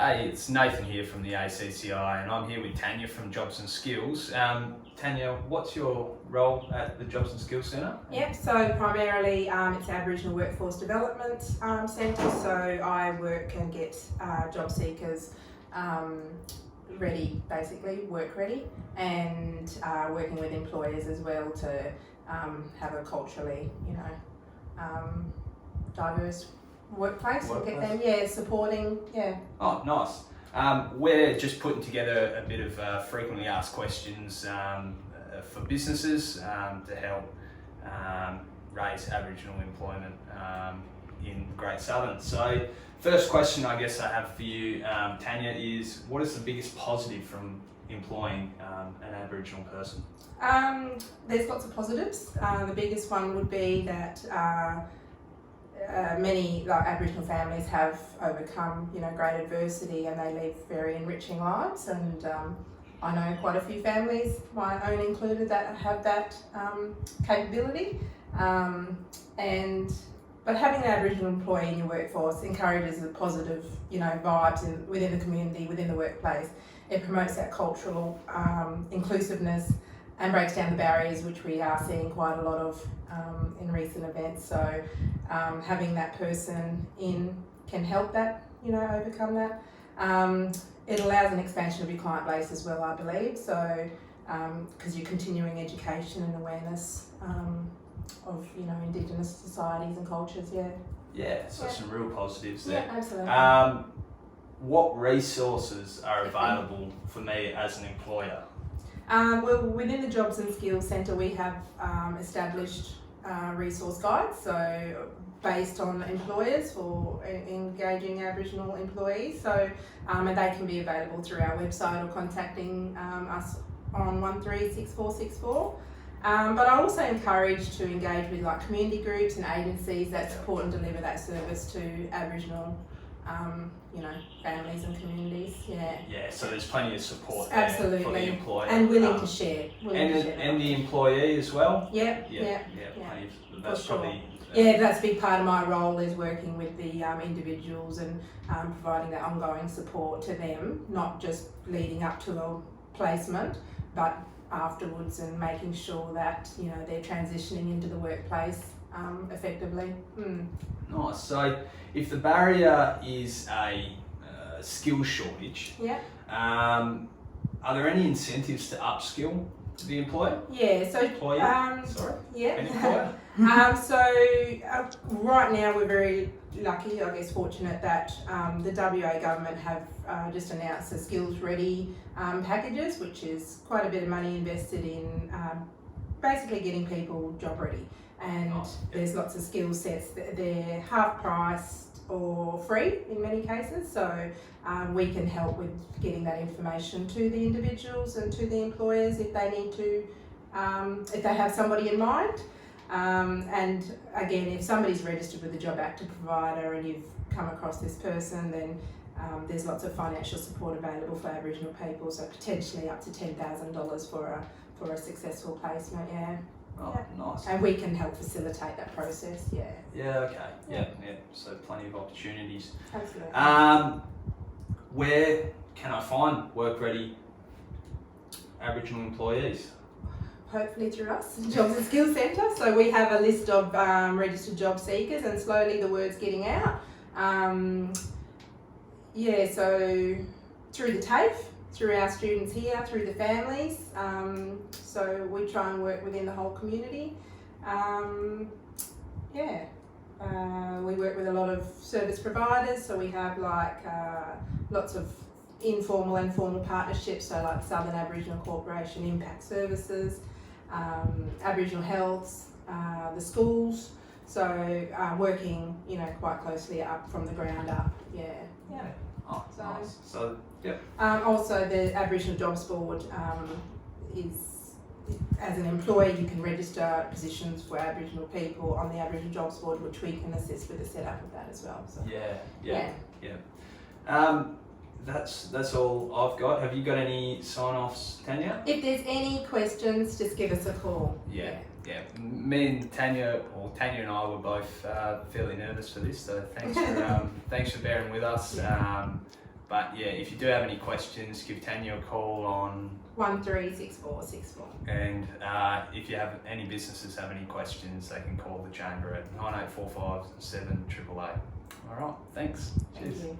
Hey, it's Nathan here from the ACCI, and I'm here with Tanya from Jobs and Skills. Tanya, what's your role at the Jobs and Skills Centre? Yep, so primarily it's Aboriginal Workforce Development Centre, so I work and get job seekers ready, basically, work ready, and working with employers as well to have a culturally, diverse workplace and get them, supporting, Oh, nice. We're just putting together a bit of frequently asked questions for businesses to help raise Aboriginal employment in Great Southern. So, first question I guess I have for you, Tanya, is what is the biggest positive from employing an Aboriginal person? There's lots of positives. The biggest one would be that many Aboriginal families have overcome great adversity and they live very enriching lives, and I know quite a few families, my own included, that have that capability, but having an Aboriginal employee in your workforce encourages the positive vibes within the community, within the workplace. It promotes that cultural inclusiveness and breaks down the barriers, which we are seeing quite a lot of in recent events. So having that person in can help that, overcome that. It allows an expansion of your client base as well, I believe. So because you're continuing education and awareness of Indigenous societies and cultures. Some real positives there. Yeah, absolutely. What resources are available for me as an employer? Well, within the Jobs and Skills Centre we have established resource guides, so based on employers for engaging Aboriginal employees, so and they can be available through our website or contacting us on 136464. But I also encourage to engage with community groups and agencies that support and deliver that service to Aboriginal families and communities. So there's plenty of support Absolutely. there for the employer. And willing to share. And the employee as well? Yeah. Plenty of, that's sure. probably... That's a big part of my role, is working with the individuals and providing that ongoing support to them, not just leading up to a placement, but afterwards, and making sure that they're transitioning into the workplace effectively. Nice. So if the barrier is a skill shortage, are there any incentives to upskill the employer? Employer. An employer? Right now we're very lucky, I guess fortunate, that the WA government have just announced the skills ready packages, which is quite a bit of money invested in basically getting people job ready. And there's lots of skill sets that they're half priced or free in many cases, so we can help with getting that information to the individuals and to the employers if they need to, if they have somebody in mind. And again, if somebody's registered with the Job Active provider and you've come across this person, then there's lots of financial support available for Aboriginal people, so potentially up to $10,000 for a successful placement. Nice. And we can help facilitate that process. So plenty of opportunities. Absolutely. Where can I find work-ready Aboriginal employees? Hopefully through us, Jobs and Skills Centre. So we have a list of registered job seekers, and slowly the word's getting out. So through the TAFE, through our students here, through the families. So we try and work within the whole community. We work with a lot of service providers, so we have lots of informal and formal partnerships, so like Southern Aboriginal Corporation, Impact Services, Aboriginal Health, the schools, so working quite closely up from the ground up. Nice. So also the Aboriginal Jobs Board is, as an employer, you can register positions for Aboriginal people on the Aboriginal Jobs Board, which we can assist with the setup of that as well. So that's all I've got. Have you got any sign-offs, Tanya? If there's any questions, just give us a call. Me and Tanya, or Tanya and I, were both fairly nervous for this, so thanks for bearing with us. But yeah, if you do have any questions, give Tanya a call on 136464. and if you have any businesses have any questions, they can call the chamber at 9845 788. All right, thanks. Thank Cheers. you.